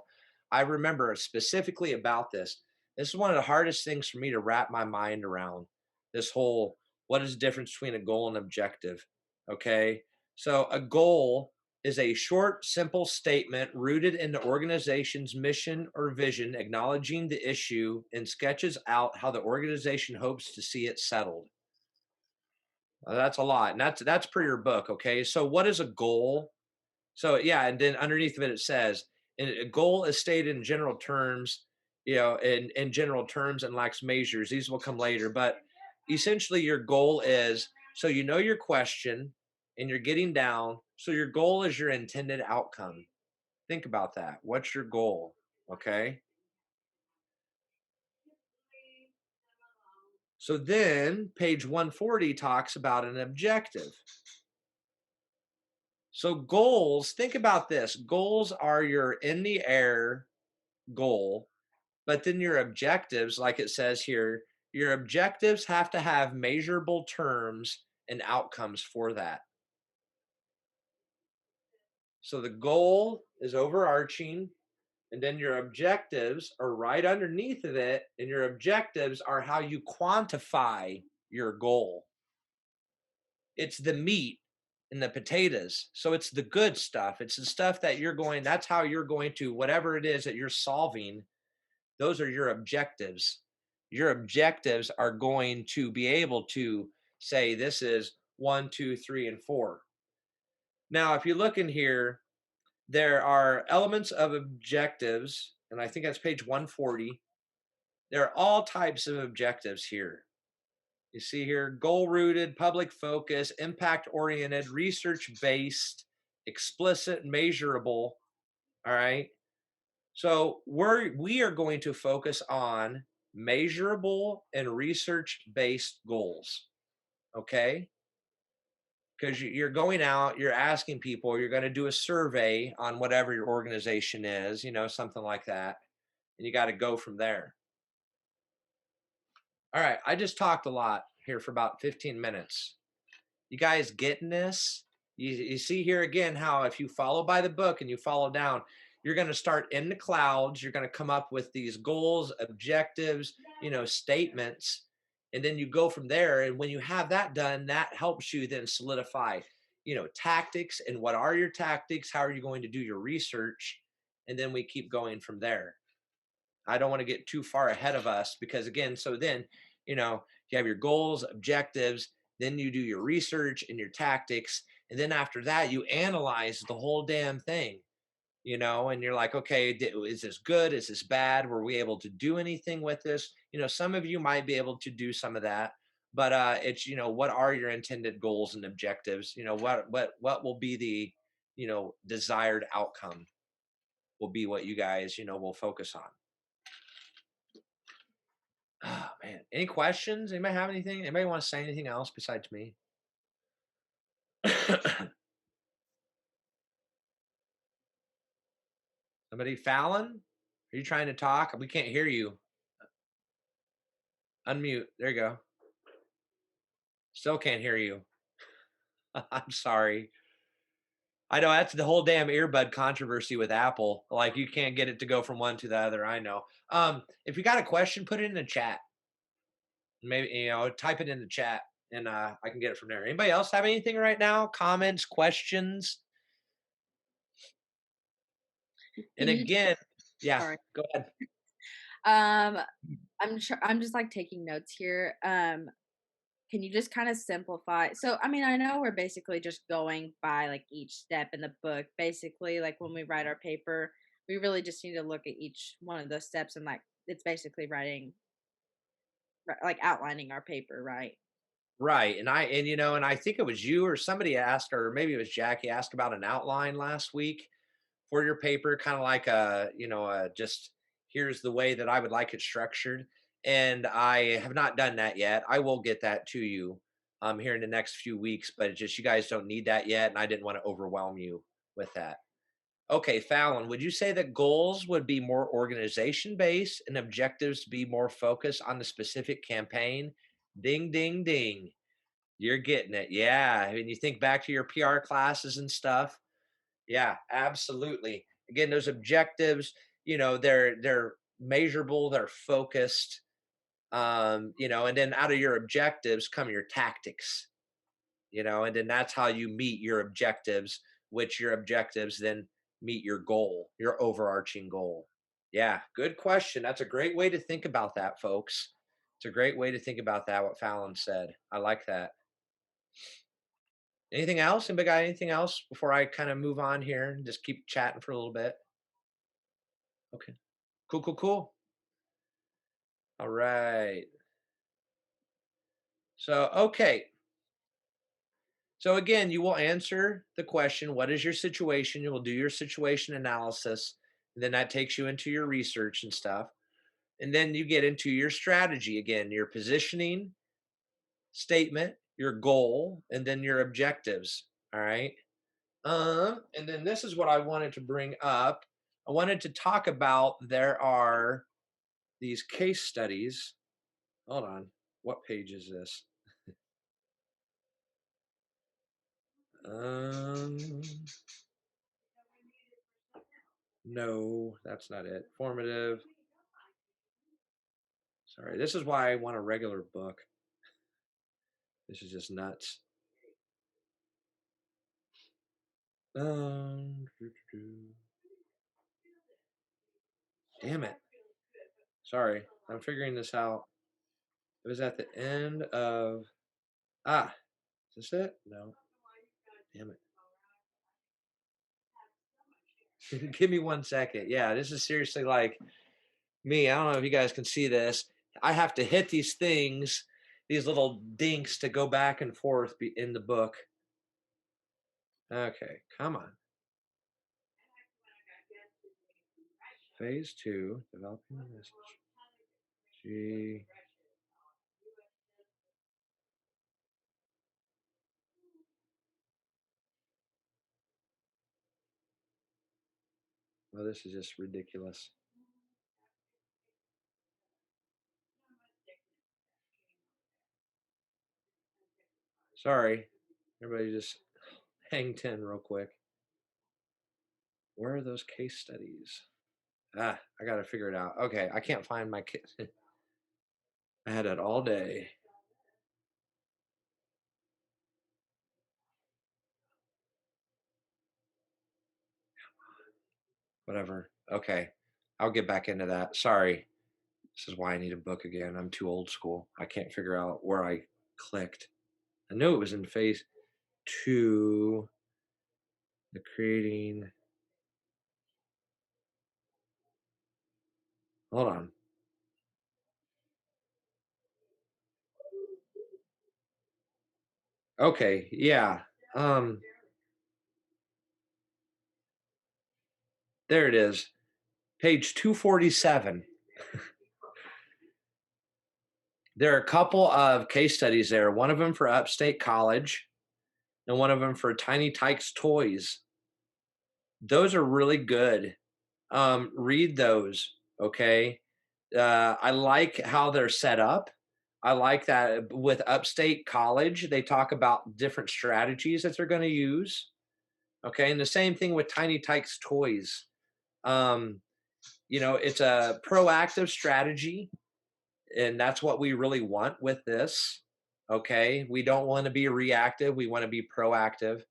I remember specifically about this. This is one of the hardest things for me to wrap my mind around. This whole what is the difference between a goal and objective? Okay. So a goal is a short, simple statement rooted in the organization's mission or vision, acknowledging the issue and sketches out how the organization hopes to see it settled. That's a lot, and that's per your book. Okay, so what is a goal? So yeah, and then underneath of it, it says a goal is stated in general terms, in general terms and lacks measures. These will come later, but essentially your goal is so you know your question and you're getting down. So your goal is your intended outcome. Think about that. What's your goal? Okay. So then page 140 talks about an objective. So goals, think about this. Goals are your in the air goal, but then your objectives, like it says here, your objectives have to have measurable terms and outcomes for that. So the goal is overarching, and then your objectives are right underneath of it, and your objectives are how you quantify your goal. It's the meat and the potatoes. So it's the good stuff. It's the stuff that that's how you're going to, whatever it is that you're solving, those are your objectives. Your objectives are going to be able to say, this is 1, 2, 3, and 4. Now, if you look in here, there are elements of objectives, and I think that's page 140. There are all types of objectives here. You see here, goal rooted, public focus, impact oriented, research based, explicit, measurable. All right. So we are going to focus on measurable and research based goals. Okay. Because you're going out, you're asking people, you're going to do a survey on whatever your organization is, something like that. And you got to go from there. All right. I just talked a lot here for about 15 minutes. You guys getting this? You see here again how if you follow by the book and you follow down, you're going to start in the clouds. You're going to come up with these goals, objectives, statements, and then you go from there. And when you have that done, that helps you then solidify, tactics and what are your tactics? How are you going to do your research? And then we keep going from there. I don't want to get too far ahead of us because again, so then, you have your goals, objectives, then you do your research and your tactics. And then after that, you analyze the whole damn thing, and you're like, okay, is this good? Is this bad? Were we able to do anything with this? Some of you might be able to do some of that, but it's, what are your intended goals and objectives? What will be the, desired outcome will be what you guys, will focus on. Oh man. Any questions? Anybody have anything? Anybody want to say anything else besides me? Somebody, Fallon? Are you trying to talk? We can't hear you. Unmute. There you go. Still can't hear you. I'm sorry. I know that's the whole damn earbud controversy with Apple. Like you can't get it to go from one to the other. I know. If you got a question, put it in the chat. Maybe type it in the chat and I can get it from there. Anybody else have anything right now? Comments, questions? And again, yeah, Sorry. go ahead. I'm just like taking notes here. Can you just kind of simplify? So, I mean, I know we're basically just going by like each step in the book. Basically, like when we write our paper, we really just need to look at each one of those steps and like it's basically writing, like outlining our paper, right? Right. And I think it was you or somebody asked, or maybe it was Jackie asked about an outline last week for your paper, kind of like just here's the way that I would like it structured. And I have not done that yet. I will get that to you here in the next few weeks, but it's just you guys don't need that yet. And I didn't want to overwhelm you with that. Okay, Fallon, would you say that goals would be more organization based and objectives to be more focused on the specific campaign? Ding, ding, ding. You're getting it. Yeah. When you think back to your PR classes and stuff. Yeah, absolutely. Again, those objectives, they're measurable, they're focused. And then out of your objectives come your tactics, and then that's how you meet your objectives, which your objectives then meet your goal, your overarching goal. Yeah, good question. That's a great way to think about that, folks. It's a great way to think about that, what Fallon said. I like that. Anything else? Anybody got anything else before I kind of move on here and just keep chatting for a little bit? Okay. Cool, cool, cool. All right. So, okay. So again, you will answer the question, what is your situation? You will do your situation analysis. And then that takes you into your research and stuff. And then you get into your strategy again, your positioning statement, your goal, and then your objectives. All right. And then this is what I wanted to bring up. I wanted to talk about there are these case studies. Hold on. What page is this? Um, no, that's not it. Formative. Sorry, this is why I want a regular book. This is just nuts. Damn it. Sorry, I'm figuring this out. It was at the end of. Is this it? No. Damn it. Give me 1 second. Yeah, this is seriously like me. I don't know if you guys can see this. I have to hit these things, these little dinks to go back and forth in the book. Okay, come on. Phase 2, developing the message. G. Well, this is just ridiculous. Sorry. Everybody just hang 10 real quick. Where are those case studies? I got to figure it out. Okay, I can't find my case. I had it all day. Whatever. Okay. I'll get back into that. Sorry. This is why I need a book again. I'm too old school. I can't figure out where I clicked. I knew it was in phase 2. The creating. Hold on. Okay. Yeah. There it is. Page 247. There are a couple of case studies there. One of them for Upstate College and one of them for Tiny Tykes Toys. Those are really good. Read those, okay? I like how they're set up. I like that with Upstate College, they talk about different strategies that they're going to use. Okay. And the same thing with Tiny Tykes Toys. Um, it's a proactive strategy, and that's what we really want with this. Okay. We don't want to be reactive, we want to be proactive.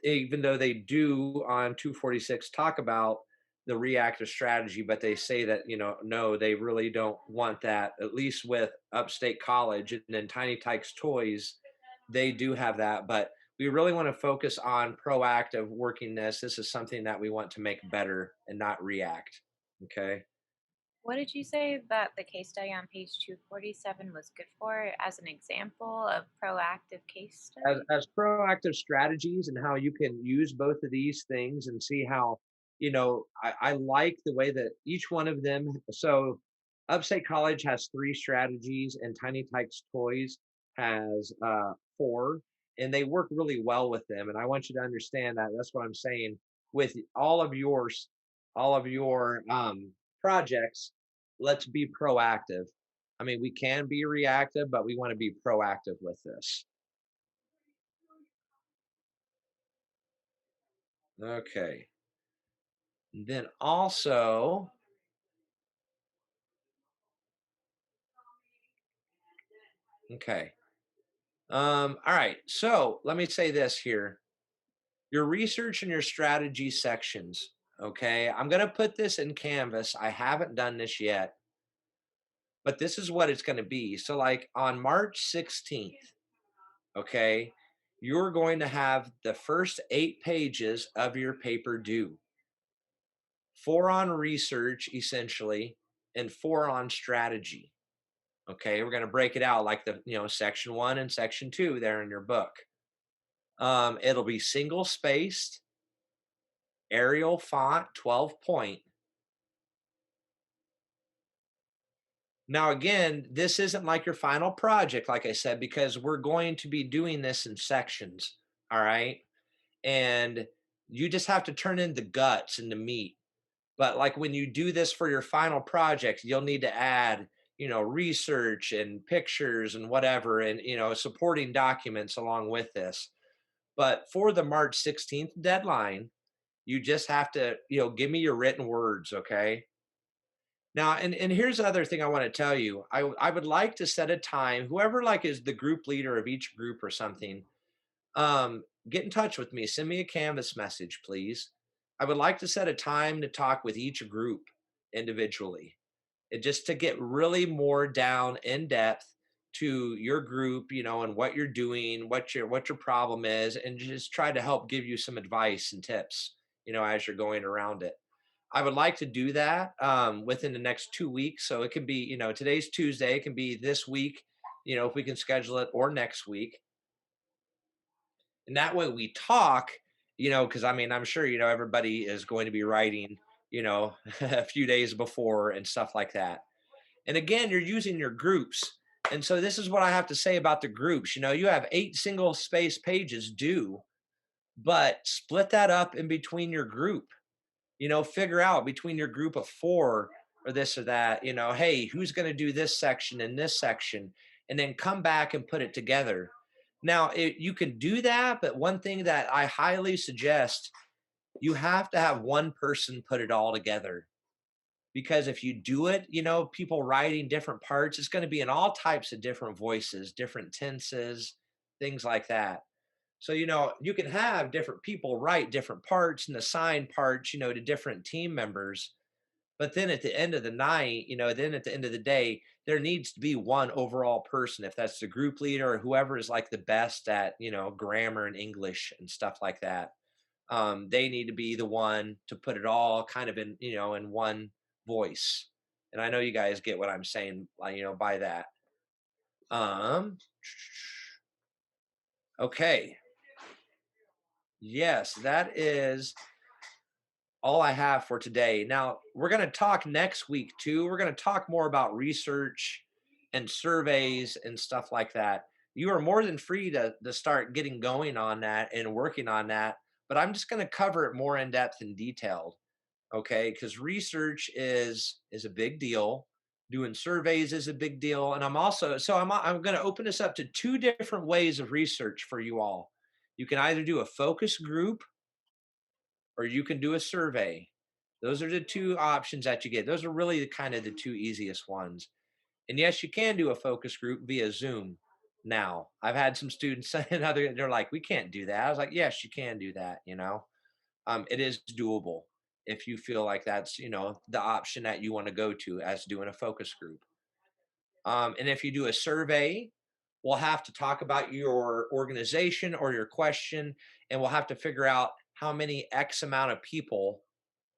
Even though they do on 246 talk about the reactive strategy, but they say that, no, they really don't want that, at least with Upstate College and then Tiny Tykes Toys. They do have that, but we really want to focus on proactive working this. This is something that we want to make better and not react. Okay. What did you say that the case study on page 247 was good for as an example of proactive case study? As proactive strategies and how you can use both of these things and see how, I like the way that each one of them. So Upstate College has three strategies and Tiny Tykes Toys has four, and they work really well with them. And I want you to understand that. That's what I'm saying with all of your projects. Let's be proactive. I mean, we can be reactive, but we want to be proactive with this. Okay. Then also, okay. All right. So let me say this here. Your research and your strategy sections. Okay. I'm gonna put this in Canvas. I haven't done this yet, but this is what it's gonna be. So, like on March 16th, okay, you're going to have the first 8 pages of your paper due. 4 on research, essentially, and 4 on strategy. Okay, we're going to break it out like section 1 and section 2 there in your book. It'll be single spaced, Arial font, 12 point. Now, again, this isn't like your final project, like I said, because we're going to be doing this in sections. All right. And you just have to turn in the guts and the meat. But like when you do this for your final project, you'll need to add, research and pictures and whatever, and, supporting documents along with this. But for the March 16th deadline, you just have to, give me your written words. Okay. Now, and here's the other thing I want to tell you. I would like to set a time, whoever like is the group leader of each group or something, get in touch with me. Send me a Canvas message, please. I would like to set a time to talk with each group individually, and just to get really more down in depth to your group, and what you're doing, what your problem is, and just try to help give you some advice and tips, as you're going around it. I would like to do that within the next 2 weeks. So it can be, today's Tuesday, it can be this week, if we can schedule it, or next week. And that way we talk, because I mean, I'm sure, everybody is going to be writing, a few days before and stuff like that. And again, you're using your groups. And so this is what I have to say about the groups. You have 8 single space pages due, but split that up in between your group. Figure out between your group of 4 or this or that, hey, who's going to do this section and this section, and then come back and put it together. Now, you can do that, but one thing that I highly suggest, you have to have one person put it all together. Because if you do it, people writing different parts, it's going to be in all types of different voices, different tenses, things like that. So, you can have different people write different parts and assign parts, to different team members. But then at the end of the night, then at the end of the day, there needs to be one overall person, if that's the group leader or whoever is like the best at, grammar and English and stuff like that. They need to be the one to put it all kind of in, in one voice. And I know you guys get what I'm saying, by that. Um, okay. Yes, that is all I have for today. Now, we're going to talk next week too. We're going to talk more about research and surveys and stuff like that. You are more than free to start getting going on that and working on that, but I'm just going to cover it more in depth and detailed. Okay, because research is a big deal. Doing surveys is a big deal. And I'm going to open this up to two different ways of research for you all. You can either do a focus group or you can do a survey. Those are the two options that you get. Those are really the two easiest ones. And yes, you can do a focus group via Zoom now. I've had some students saying they're like, we can't do that. I was like, yes, you can do that, it is doable if you feel like that's, the option that you want to go to as doing a focus group. And if you do a survey, we'll have to talk about your organization or your question, and we'll have to figure out how many X amount of people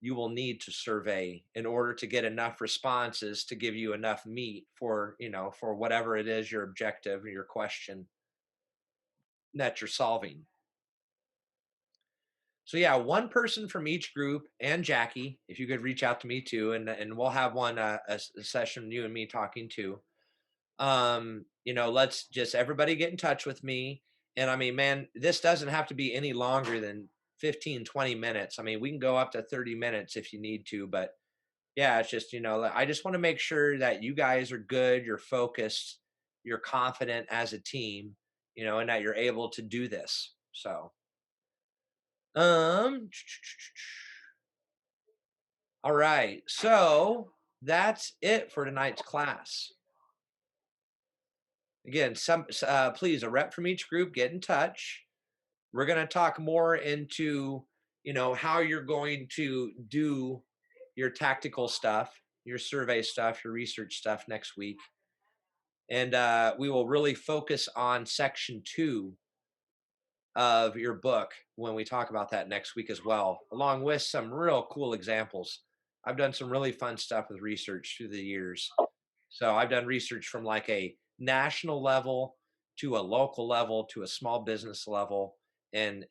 you will need to survey in order to get enough responses to give you enough meat for, for whatever it is your objective or your question that you're solving. So yeah, one person from each group, and Jackie, if you could reach out to me too, and we'll have a session you and me talking too. Let's just everybody get in touch with me. And I mean, man, this doesn't have to be any longer than 15-20 minutes. I mean, we can go up to 30 minutes if you need to, but yeah, it's just, I just want to make sure that you guys are good, you're focused, you're confident as a team, and that you're able to do this. So, um, all right. So that's it for tonight's class. Again, please, a rep from each group, get in touch. We're going to talk more into, how you're going to do your tactical stuff, your survey stuff, your research stuff next week. And we will really focus on section 2 of your book when we talk about that next week as well, along with some real cool examples. I've done some really fun stuff with research through the years. So I've done research from like a national level to a local level to a small business level. And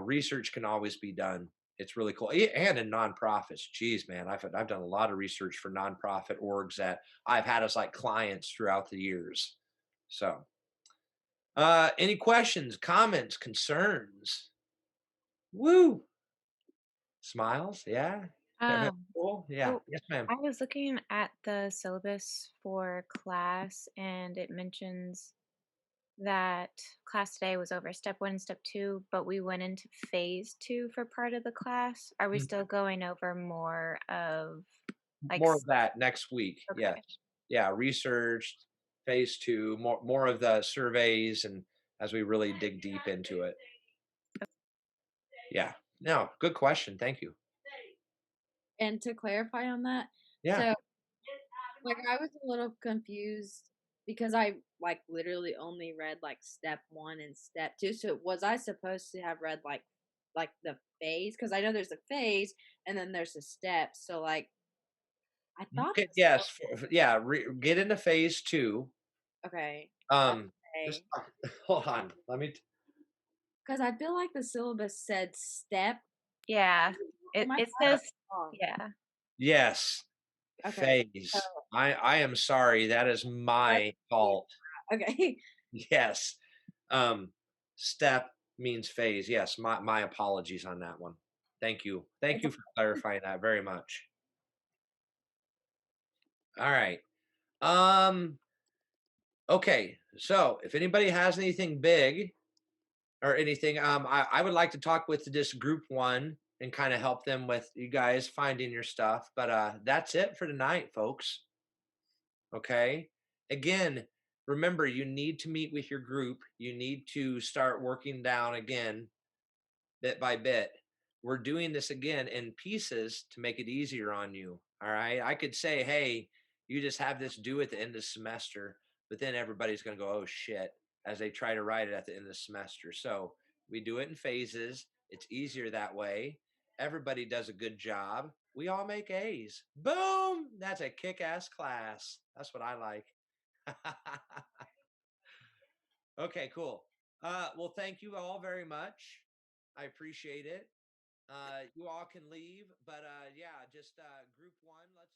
research can always be done. It's really cool. And in nonprofits. Geez, man, I've done a lot of research for nonprofit orgs that I've had as like clients throughout the years. So any questions, comments, concerns? Woo! Smiles, yeah. Um, Cool. Yeah. so Yes, ma'am. I was looking at the syllabus for class, and it mentions that class today was over step 1 and step 2, but we went into phase 2 for part of the class. Are we Mm. still going over more of like More of that next week. Yes. okay. Yeah, research, phase 2, more of the surveys, and as we really dig deep into it. Yeah. No, good question. Thank you. And to clarify on that, Yeah. so like I was a little confused because I like literally only read like step 1 and step 2. So was I supposed to have read like the phase? Because I know there's a phase and then there's a step. So like I You thought could, the yes, yeah, get into phase 2. okay. Um, just Okay. hold on. Let me Because I feel like the syllabus said step. Yeah. Am I It right says or wrong? yeah. yes, Okay. So phase. I am sorry. That is that's my fault. okay. Yes. Um, step means phase. Yes, my apologies on that one. Thank you. Thank It's you for clarifying that very much. All right. Um, okay. So if anybody has anything big or anything, I would like to talk with this group 1 and kind of help them with you guys finding your stuff. But that's it for tonight, folks. Okay. Again, remember you need to meet with your group. You need to start working down again bit by bit. We're doing this again in pieces to make it easier on you. All right. I could say, hey, you just have this due at the end of the semester, but then everybody's going to go, oh shit, as they try to write it at the end of the semester. So we do it in phases. It's easier that way. Everybody does a good job. We all make A's. Boom. That's a kick ass class. That's what I like. Okay, cool. Well, thank you all very much. I appreciate it. You all can leave, but yeah, just group 1. Let's